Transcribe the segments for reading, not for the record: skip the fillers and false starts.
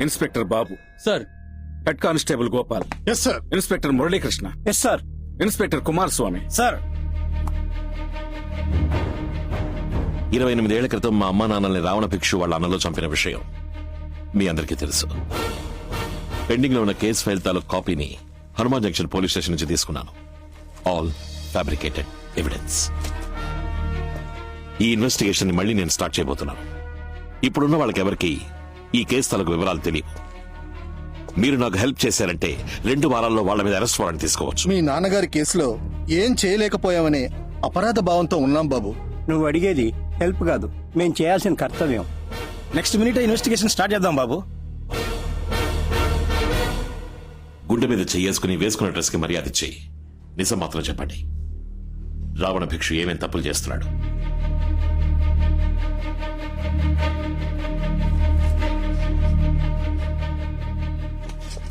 Inspector Babu, sir. Head constable Gopal, yes sir. Inspector Muralikrishna, yes sir. Inspector Kumaraswamy. Sir. 28 ఏళ్ల క్రితం మా అమ్మా నాన్నల్ని రావణ భిక్షు వాళ్ళ అన్నలో చంపిన విషయం మీ అందరికీ తెలుసు. పెండింగ్ లో ఉన్న కేసు ఫైల్ తాలూకు కాపీని హనుమాన్ జంక్షన్ పోలీస్ స్టేషన్ నుంచి తీసుకున్నాను. All fabricated evidence. ఈ ఇన్వెస్టిగేషన్ ని మళ్ళీ నేను స్టార్ట్ చేయబోతున్నాను. ఇప్పుడున్న వాళ్ళకెవరికి ఈ కేసు తాలూకు వివరాలు తెలియవు. మీరు నాకు హెల్ప్ చేశారంటే 2 వారాల్లో వాళ్ళ మీద అరెస్ట్ వారెంట్ తీసుకోవచ్చు. మీ నాన్నగారి కేసులో ఏం చేయలేకపోయామనే అపరాధ భావంతో ఉన్నాం బాబు. నువ్వు అడిగేది హెల్ప్ కాదు, మేం చేయాల్సిన కర్తవ్యం. నెక్స్ట్ మినిట్ ఇన్వెస్టిగేషన్ స్టార్ట్ చేద్దాం బాబు. గుండె మీద చెయ్యేసుకుని వేసుకున్న డ్రెస్ కి మర్యాద ఇచ్చి నిజం మాత్రం చెప్పండి. రావణ భిక్షు ఏమేం తప్పులు చేస్తున్నాడు?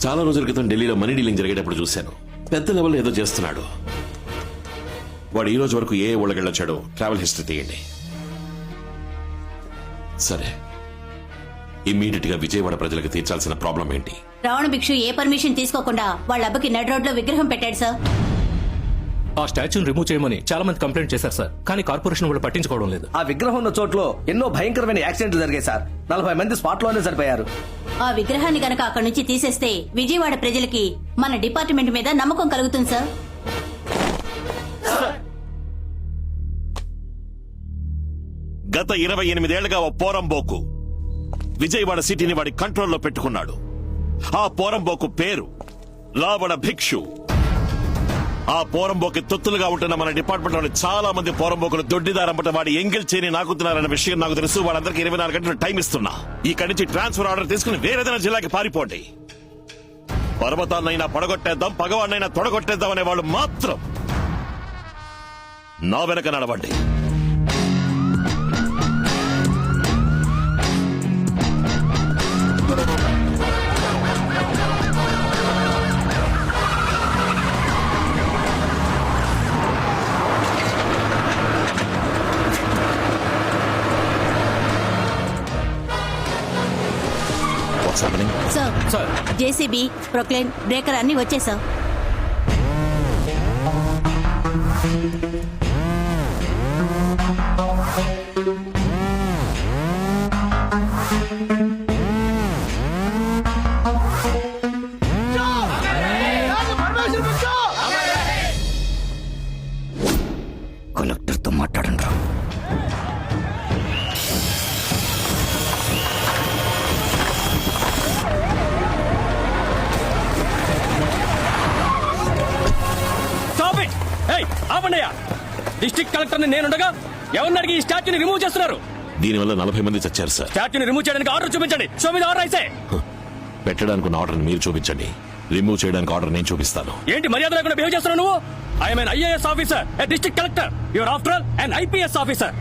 చాలా రోజుల క్రితం ఢిల్లీలో మనీ డీలింగ్ జరిగేటప్పుడు చూశాను. పెద్ద లెవెల్లో ఏదో చేస్తున్నాడు. వాడు ఈ రోజు వరకు ఏ ఊళ్ళకెళ్ళొచ్చాడో ట్రావెల్ హిస్టరీ తీయండి. సరే, ఇమ్మీడియట్ గా విజయవాడ ప్రజలకు తీర్చాల్సిన ప్రాబ్లం ఏంటి? రావణ భిక్షు ఏ పర్మిషన్ తీసుకోకుండా వాళ్ళ అబ్బకి నడ్ రోడ్ లో విగ్రహం పెట్టాడు సార్. ఆ స్టాచ్యూని రిమూవ్ చేయమని చాలా మంది కంప్లైంట్ చేశారు సార్, కానీ కార్పొరేషన్ వాళ్ళు పట్టించుకోవడం లేదు. ఆ విగ్రహం ఉన్న చోట్లో ఎన్నో భయంకరమైన యాక్సిడెంట్లు జరిగాయి సార్. 40 మంది స్పాట్ లోనే సరిపోయారు. ఆ విగ్రహాన్ని గనక అక్కడి నుంచి తీసేస్తే విజయవాడ ప్రజలకి మన డిపార్ట్మెంట్ మీద నమ్మకం కలుగుతుంది సార్. గత 28 ఏళ్లుగా ఓ పోరంబోకు విజయవాడ సిటీని వాడి కంట్రోల్లో పెట్టుకున్నాడు. ఆ పోరంబోకు పేరు రావణ భిక్షు. ఆ పోరంబోకి తొత్తులుగా ఉంటున్న మన డిపార్ట్మెంట్ లోని చాలా మంది పోరంబోకులు దొడ్డిదారంపట వాడి ఎంగిల్ చేయని నాకుతున్నారన్న విషయం నాకు తెలుసు. వాళ్ళందరికీ 24 గంటలు టైం ఇస్తున్నా. ఇక్కడి నుంచి ట్రాన్స్ఫర్ ఆర్డర్ తీసుకుని వేరేదైనా జిల్లాకి పారిపోండి. పర్వతాన్నైనా పడగొట్టేద్దాం, పగవాడినైనా తొడగొట్టేద్దాం అనే వాళ్ళు మాత్రం నా వెనక నడవండి. సార్, జేసీబీ, ప్రొక్లైన్, బ్రేకర్ అన్ని వచ్చాయి సార్. కలెక్టర్ తో మాట్లాడండి. డిస్ట్రిక్ట్ కలెక్టర్ నేనుండగా ఎవరిని అడిగి ఈ స్టాచ్యూని రిమూవ్ చేస్తున్నారు? దీనివల్ల 40 మంది చచ్చారు సార్. స్టాచ్యూని రిమూవ్ చేయడానికి ఆర్డర్ చూపించండి. షో మీద ఆర్డర్ అయితే పెట్టడానికి ఆర్డర్ మీరు చూపించండి, రిమూవ్ చేయడానికి ఆర్డర్ నేను చూపిస్తాను. ఏంటి మర్యాద లేకుండా బిహేవ్ చేస్తున్నావు నువ్వు? I'm an IAS officer, a district collector. You are after all an IPS officer.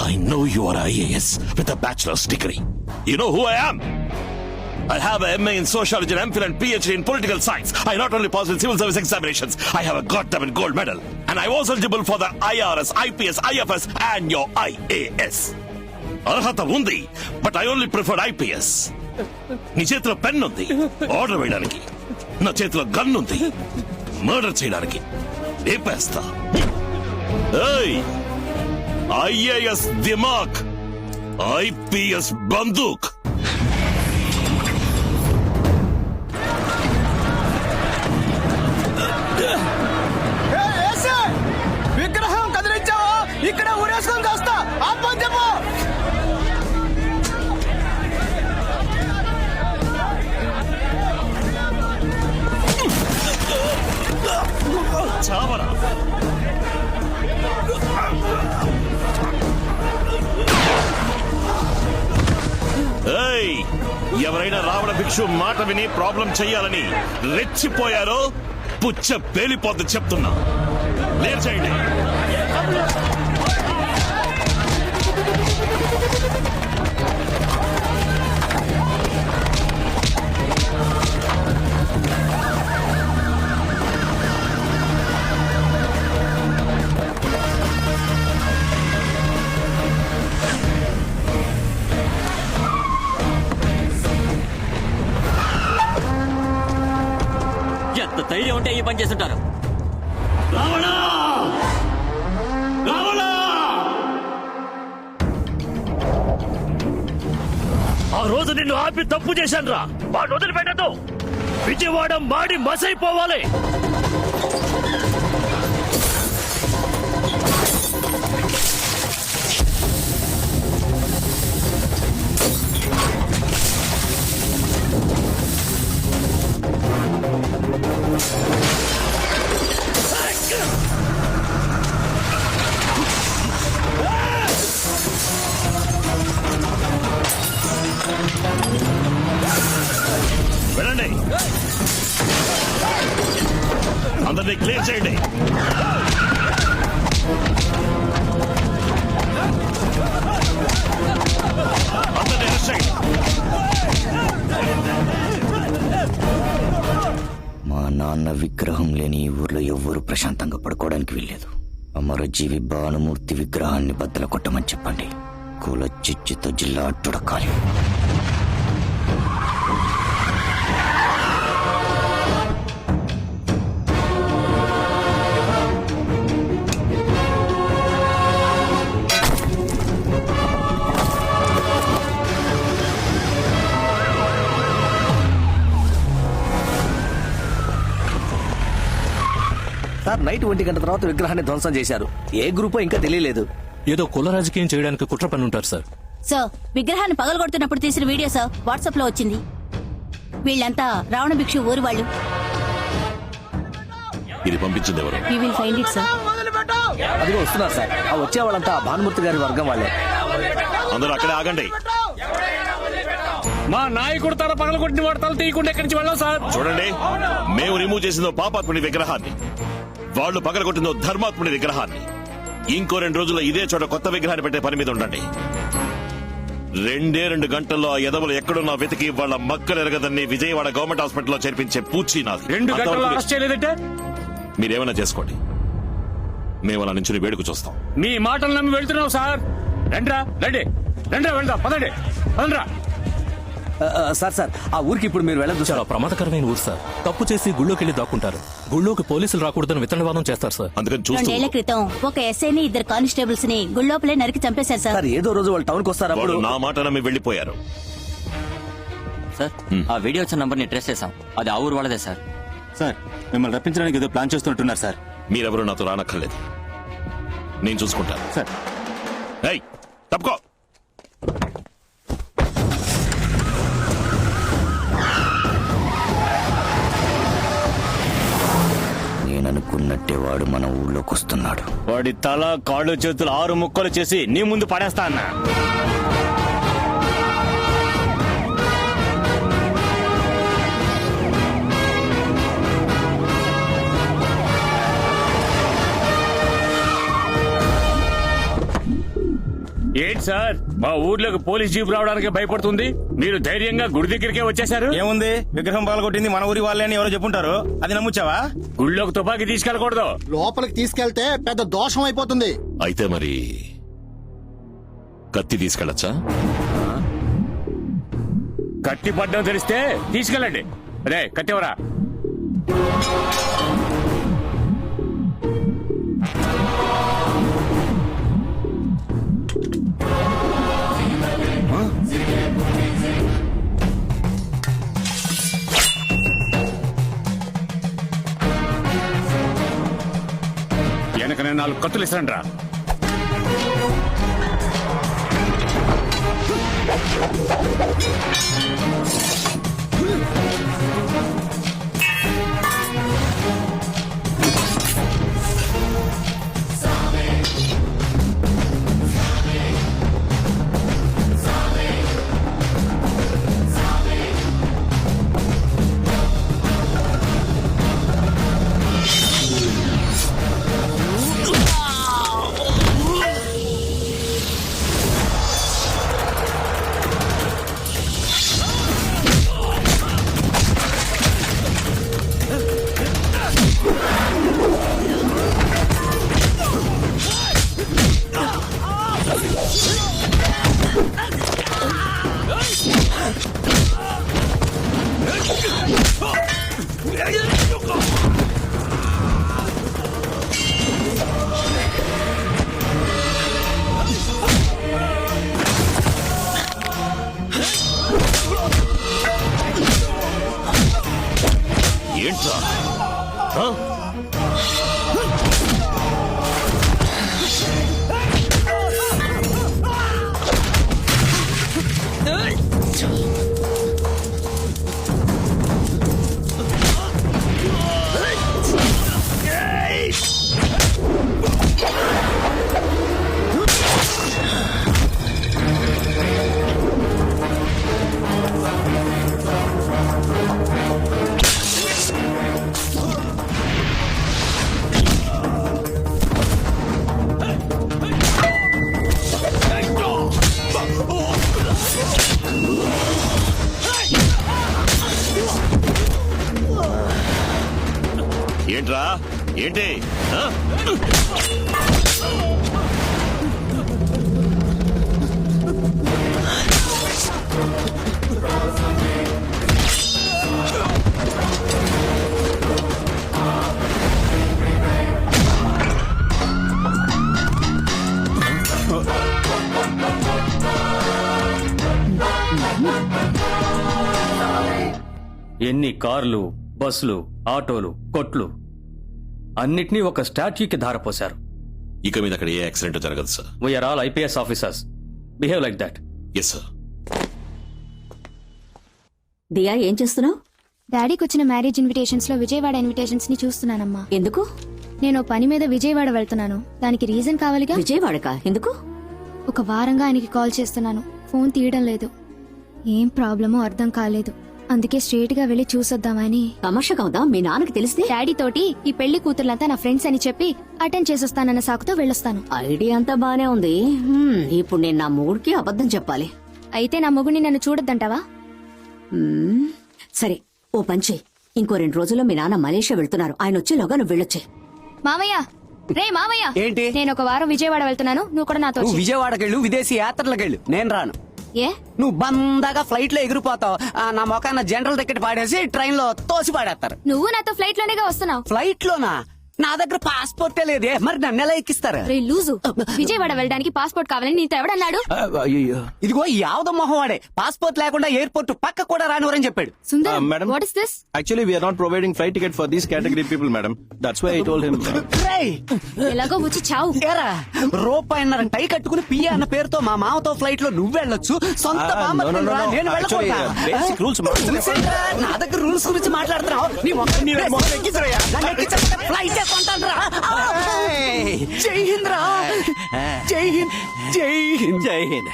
I know you are IAS with a bachelor's degree. You know who I am? I have a MA in sociology and MPhil and PhD in political science. I not only passed in civil service examinations, I have a goddamn gold medal. And I was eligible for the IRS, IPS, IFS and your IAS. అర్హత ఉంది, but I only preferred IPS. నీ చేతిలో pen ఉంది order వేయడానికి, నా చేతిలో gun ఉంది murder చేయడానికి. ఏపేస్తా. IAS దిమాగ్, IPS బందూక్. విగ్రహం కదిలించావా? ఇక్కడ ఊరేసుకొని కాస్తా ఆపని చెప్పు. చావరా. ఎవరైనా రావణ భిక్షు మాట విని ప్రాబ్లం చెయ్యాలని రెచ్చిపోయారో పుచ్చ పేలిపోద్ది చెప్తున్నా. లేర్ చేయండి. ఉంటే ఈ పని చేస్తుంటారు. ఆ రోజు నిన్ను ఆపి తప్పు చేశాను రా. వాడిని వదిలిపెట్టదు. విజయవాడ మాడి మసైపోవాలి. వెళ్ళండి, అందరినీ క్లియర్ చేయండి. అందరినీ అరెస్ట్ చేయండి. మా నాన్న విగ్రహం లేని ఈ ఊర్లో ఎవ్వరూ ప్రశాంతంగా పడుకోవడానికి వెళ్ళలేదు. అమరజీవి భానుమూర్తి విగ్రహాన్ని బద్దలు కొట్టమని చెప్పండి. కుల చిచ్చుతో జిల్లా అట్టుడకాలి. సార్, నైట్ 1 గంట తర్వాత విగ్రహాన్ని ధ్వంసం చేశారు. ఏ గ్రూపో ఇంకా తెలియలేదు. ఏదో కుల రాజకీయం చేయడానికి కుట్ర పని ఉంటారు సార్. సార్, విగ్రహాన్ని పగలగొడుతున్నప్పుడు తీసిన వీడియో సార్ వాట్సాప్ లో వచ్చింది. వీళ్ళంతా రావణ భిక్షు ఊరి వాళ్ళు. ఇది పంపించింది ఎవరు? We will find it, sir. అదిగో వస్తున్నారు సార్. ఆ వచ్చే వాళ్ళంతా భానుమూర్తి గారి వర్గం వాళ్ళే. అందరూ అక్కడే ఆగండి. మా నాయకుడు తల పగలగొట్టిన వాడు తల తీయకుండా ఎక్కడి నుంచి వెళ్ళాం సార్. చూడండి, మేము రిమూవ్ చేసిందో పాపాత్ముని విగ్రహాన్ని, వాళ్ళు పగలగొట్టిందో ధర్మాత్ముని విగ్రహాన్ని. ఇంకో 2 రోజుల్లో ఇదే చోట కొత్త విగ్రహాన్ని పెట్టే పని మీద ఉండండి. 2 గంటల్లో ఆ ఎదవలు ఎక్కడున్నా వెతికి వాళ్ళ మక్కలు ఎరగదని విజయవాడ గవర్నమెంట్ హాస్పిటల్లో చేర్పించే పూచి నాది. 2 గంటల్లో అరెస్ట్ చేయలేదంటే మీరేమైనా చేసుకోండి, మేము అలా నుంచి వేడుకు చూస్తాం. మీ మాటలు నమ్మి వెళ్తున్నాం సార్. రండ్రా, రండి, రండ్రా, వెళ్దాం, పదండి, పదండ్రా. సార్, ఆ ఊరికి ఇప్పుడు మీరు వెళ్ళదు చాలా ప్రమాదకరమైన ఊరు సార్. తప్పు చేసి గుళ్ళోకి దాక్కుంటారు. గుళ్ళోకి పోలీసులు రాకూడదని విత్తనవాదం చేస్తారు సార్. అందుకని చూస్తూ 2 ఏళ్ల క్రితం ఒక ఎస్ఐని 2 కానిస్టేబుల్స్ ని గుళ్ళోపలే నరికి చంపేశారు సార్. సార్, ఏదో రోజు వాళ్ళు టౌన్ కి వస్తారు. వాళ్ళు అప్పుడు నా మాట నమ్మి వెళ్లిపోయారు. సార్, ఆ వీడియో వచ్చిన నంబర్ ని ట్రేస్ చేసాం. అది ఆ ఊరు వాళ్ళదే సార్. సార్, మిమ్మల్ని రప్పించడానికి ఏదో ప్లాన్ చేస్తుంటున్నారు సార్. మీరెవరూ నాతో రానక్కర్లేదు, నేను చూసుకుంటాను. సార్, ఏయ్, తప్పుకో. నేననుకున్నట్టే వాడు మన ఊళ్ళోకి వస్తున్నాడు. వాడి తల, కాళ్ళు, చేతులు 6 ముక్కలు చేసి నీ ముందు పడేస్తా అన్నా. ఏంటి సార్, మా ఊర్లోకి పోలీస్ జీప్ రావడానికి భయపడుతుంది, మీరు ధైర్యంగా గుడి దగ్గరికే వచ్చేసారు. ఏముంది, విగ్రహం పాల్గొట్టింది మన ఊరి వాళ్ళే అని ఎవరో చెప్పుంటారు. అది నమ్ముచ్చావా? గుళ్ళోకి తుపాకీ తీసుకెళ్ళకూడదు. లోపలికి తీసుకెళ్తే పెద్ద దోషం అయిపోతుంది. అయితే మరి కత్తి తీసుకెళ్ళచ్చా? కత్తి పడ్డం తెలిస్తే తీసుకెళ్ళండి. అదే కత్తివరా. వెనక నేను 4 కత్తులు ఇస్తాను రా. ఆ? ఏంట్రా ఏంటి ఆ? ఎన్ని కార్లు, బస్సులు, ఆటోలు, కొట్లు అన్నిటినీ ఒక స్టాచ్యూకి ధారపోశారు. ఇక మీద అక్కడ ఏ యాక్సిడెంట్ జరగదు sir. We are all IPS officers. Behave like that. Yes sir. Diya ఏం చేస్తున్నావు? డాడీకి వచ్చిన మ్యారేజ్ ఇన్విటేషన్స్ లో విజయవాడ ఇన్విటేషన్స్ ని చూస్తున్నానమ్మా. ఎందుకు? నేను ఓ పని మీద విజయవాడ వెళ్తున్నాను. దానికి రీజన్ కావాలిగా. విజయవాడకా? ఎందుకు? ఒక వారంగా ఆయనకి కాల్ చేస్తున్నాను, ఫోన్ తీయడం లేదు. ఏం ప్రాబ్లమో అర్థం కాలేదు. అందుకే స్ట్రేట్ గా వెళ్లి చూసొద్దామని. తమాషాగా ఉందా? మీ నాన్నకి తెలిస్తే? డాడీ తోటి ఈ పెళ్లి కూతుర్లంతా నా ఫ్రెండ్స్ అని చెప్పి అటెండ్ చేసొస్తానన్న సాకుతో వెళ్ళొస్తాను. ఐడియా అంతా బానే ఉంది. ఇప్పుడు నేను నా మూడికి అబద్ధం చెప్పాలి. అయితే నా మొగుడిని నన్ను చూడొద్దంటావా? సరే, ఓ పంచి. ఇంకో 2 రోజుల్లో మీ నాన్న మలేషియా వెళ్తున్నారు. ఆయన వచ్చేలోగా నువ్వు వెళ్ళొచ్చే. మామయ్య, రే మామయ్య. ఏంటి? నేను ఒక వారం విజయవాడ వెళ్తున్నాను, నువ్వు కూడా నాతో నువ్వు వచ్చేయ్. విజయవాడకెళ్ళు, విదేశీ యాత్రలకెళ్ళు, నేను రాను. ఏ? నువ్వు బందాగా ఫ్లైట్ లో ఎగిరిపోతావు. నా మొఖాన జనరల్ టికెట్ పాడేసి ట్రైన్ లో తోసి పాడేస్తారు. నువ్వు నాతో ఫ్లైట్ లోనేగా వస్తున్నావు. ఫ్లైట్ లోనా? నా దగ్గర పాస్పోర్టే లేదే, మరి నన్ను ఎలా ఎక్కిస్తారా? రే లూజు, విజయవాడ వెళ్ళడానికి పాస్పోర్ట్ కావాలని నీతో ఎవడన్నాడు? ఇదిగో ఈ యావద మొహం వాడే పాస్పోర్ట్ లేకుండా ఎయిర్పోర్ట్ పక్క కూడా రానివరని చెప్పాడు. Sundar, madam. What is this? Actually, we are not providing flight ticket for these category people, madam. That's why I told him. రేయ్, ఎలాగో వచ్చి చావు. ఏరా రూపాయన్నర టై కట్టుకుని పియ్య అన్న పేరుతో మా మామతో ఫ్లైట్ లో నువ్వు వెళ్ళొచ్చు, సొంత బామ్మర్దిని రా, నేను Actually, వెళ్ళకూడదా? basic rules. Rules ఏంట్రా? నా దగ్గర రూల్స్ గురించి మాట్లాడుతున్నావు. నీ మొహం నన్ను ఎక్కించకపోతే ఫ్లైట్ కొంటాను రా. జై హింద్ రా. జై హింద్, జై హింద్, జై హింద్.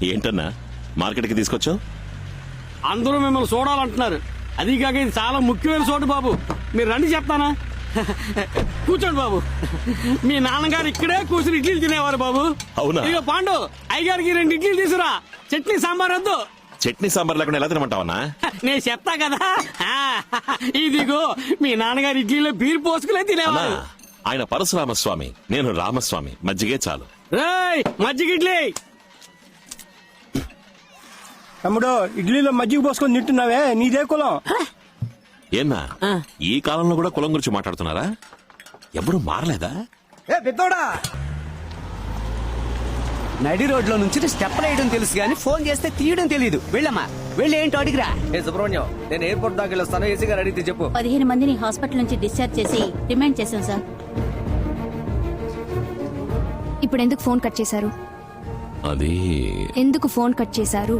ఏంటన్నా మార్కెట్ కి తీసుకొచ్చావు? అందరూ మిమ్మల్ని చూడాలంటున్నారు. అది కాక ఇది చాలా ముఖ్యమైన చోటు బాబు. మీరు రండి చెప్తానా? కూర్చోండి బాబు. మీ నాన్నగారు ఇక్కడే కూర్చుని ఇడ్లీలు తినేవారు బాబు. అవునా? ఇక పాండు, అయ్యగారికి 2 ఇడ్లీలు తీసురా. చట్నీ సాంబార్ వద్దు. చట్నీ సాంబార్ లేకుండా ఎలా తినమంటావన్నా? నేను చెప్తా కదా. ఇదిగో మీ నాన్నగారు ఇడ్లీలో బీర్ పోసుకునే అన్నా, తినేవారు. ఆయన పరశురామస్వామి, నేను రామస్వామి. మజ్జిగే చాలు. రేయ్, మజ్జిగ ఇడ్లీ. తమ్ముడు, ఇడ్లీలో మజ్జిగ పోసుకొని తింటున్నావే, నీదే కులం. ఏన్నా ఈ కాలంలో కూడా కులం గురించి మాట్లాడుతున్నారా? ఎవరు మారలేదా? నడి రోడ్ లో నుంచి స్టెప్ వేయడం తెలుసు గానీ ఫోన్ చేస్తే తీయడం తెలియదు. వెళ్ళమ్మా, వెళ్ళి ఏంటో అడిగిరా. ఏ సుబ్రహ్మణ్యం, నేను ఎయిర్పోర్ట్ దాకా వెళ్ళొస్తాను. ఏసీ గారు అడిగితే చెప్పు. 15 మందిని హాస్పిటల్ నుంచి డిశ్చార్జ్ చేసి రిమాండ్ చేశాం సార్. ఇప్పుడు ఎందుకు ఫోన్ కట్ చేశారు? అది ఎందుకు ఫోన్ కట్ చేశారు?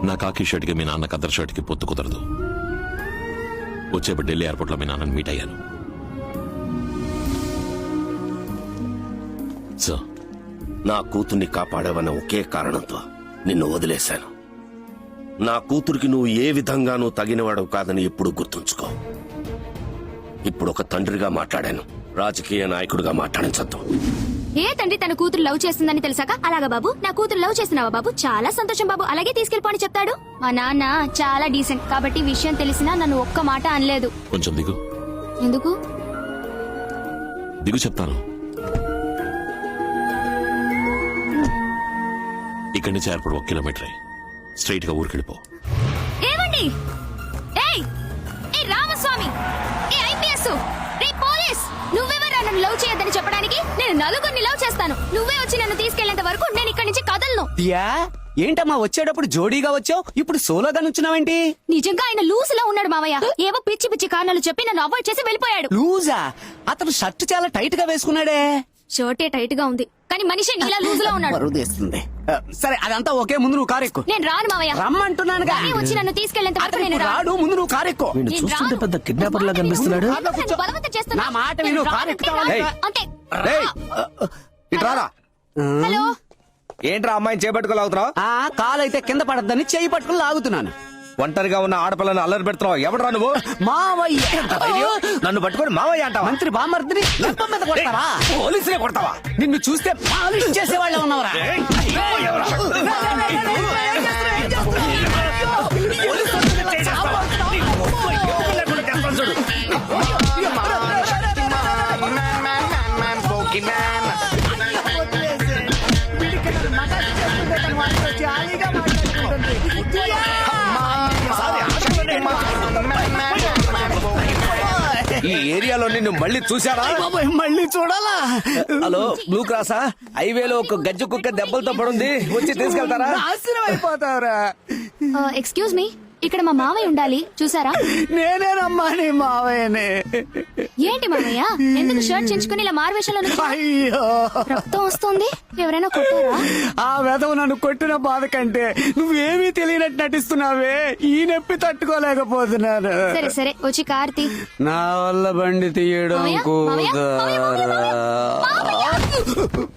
నా కాకి షర్ట్ కి మీ నాన్న కద్దర్ షర్ట్ కి పొత్తు కుదరదు. వచ్చేప్పుడు ఢిల్లీ ఎయిర్పోర్ట్ లో మీ నాన్నని మీట్ అయ్యాను. సార్, నా కూతుర్ని కాపాడావన్న ఒకే కారణంతో నిన్ను వదిలేశాను. నా కూతురికి నువ్వు ఏ విధంగానూ తగినవాడవు కాదని ఎప్పుడు గుర్తుంచుకో. ఇప్పుడు ఒక తండ్రిగా మాట్లాడాను, రాజకీయ నాయకుడిగా మాట్లాడించద్దు. ఏ తండ్రి తన కూతురు లవ్ చేస్తుందని తెలిసాక అలాగా బాబు, నా కూతురు లవ్ చేస్తున్నావా బాబు, చాలా సంతోషం బాబు, అలాగే తీసుకెళ్ళిపోని చెప్తాడు. మా నాన్న చాలా డీసెంట్ కాబట్టి విషయం తెలిసినా నన్ను ఒక్క మాట అనలేదు. కొంచెం దిగు. ఎందుకు? దిగు చెప్తాను. ఇక్కడి నుంచి ఎయిర్పోర్ట్ 1 కిలోమీటర్ స్ట్రైట్ గా ఊరికెళ్ళిపో. ఏమండి? ఏయ్, ఏ రామస్వామి, ఏ ఐపీఎస్, రే పోలీస్, నువ్వెవరా నన్ను లవ్ చేయొద్దని చెప్పడానికి? నేను 4 లవ్ చేస్తాను. నువ్వే వచ్చి నన్ను తీసుకెళ్లేంత వరకు నేను ఇక్కడి నుంచి కదలను. దియా, ఏంటమ్మా వచ్చేటప్పుడు జోడీగా వచ్చావు ఇప్పుడు సోలోగా నుంచున్నావేంటి? నిజంగా ఆయన లూజ్ లా ఉన్నాడు మావయ్య. ఏవో పిచ్చి పిచ్చి కారణాలు చెప్పి నన్ను అవాయిడ్ చేసి వెళ్ళిపోయాడు. లూజా? అతను షర్ట్ చాలా టైట్ గా వేసుకున్నాడే. షర్టే టైట్ గా ఉంది కానీ మనిషి నీలా లూజ్ లా ఉన్నాడు. బరువు తీస్తుంది. సరే అదంతా ఓకే, ముందు నువ్వు కారు ఎక్కు. నేను రాను మావయ్య. రమ్మంటున్నానుగా. కానీ వచ్చి నన్ను తీసుకెళ్ళేంత వరకు అతను నేను ఇప్పుడు రాడు, ముందు నువ్వు కారు ఎక్కు. నేను చూస్తుంటే రాను. పెద్ద కిడ్నాపర్ లా కనిపిస్తున్నాడు. నన్ను బలవంతం చేస్తున్నావు. నా మాట విను, నేను కారు రాను, ఎక్కుతావా? నేను ఏయ్. రాను. అంటే ఇట్రారా. హలో ఏంట్రా అమ్మాయిని చేపట్టుకోలాగుతున్నావు? కాలైతే కింద పడద్దని చెయ్యి పట్టుకుని లాగుతున్నాను. ఒంటరిగా ఉన్న ఆడపిల్లని అల్లరి పెడుతున్నావు. ఎవడరా నువ్వు? మావయ్య. నన్ను పట్టుకొని మావయ్య అంటావా? మంత్రి బామర్దిని లంపం మీద కొడతావా? పోలీసులే కొడతావా? నిన్ను చూస్తే పాలిష్ చేసేవాళ్ళే ఉన్నవరా? ఈ ఏరియాలో నిన్ను మళ్ళీ చూసారా? మళ్ళీ చూడాలా? హలో, బ్లూ క్రాసా? హైవేలో ఒక గజ్జు కుక్క దెబ్బలతో పడుంది, వచ్చి తీసుకెళ్తారా? నాశనం అయిపోతావురా. ఎక్స్క్యూజ్ మీ, ఇక్కడ మా మావయ్య ఉండాలి, చూసారా? నేనేనమ్మా నీ మావయ్యనే. ఏంటి మావయ్య ఎందుకు షర్ట్ చించుకుని ఇలా మారువేషంలో నుంచున్నావు? అయ్యో, రక్తం వస్తుంది. ఎవరైనా కొట్టారా? ఆ వెధవ నన్ను కొట్టిన బాధ కంటే నువ్వేమీ తెలియనట్టు నటిస్తున్నావే, ఈ నొప్పి తట్టుకోలేకపోతున్నాను. సరే సరే వచ్చి కార్తీ. నా వల్ల బండి తీయడం మావయ్య, మావయ్య, మావయ్య, మావయ్య, మావయ్య.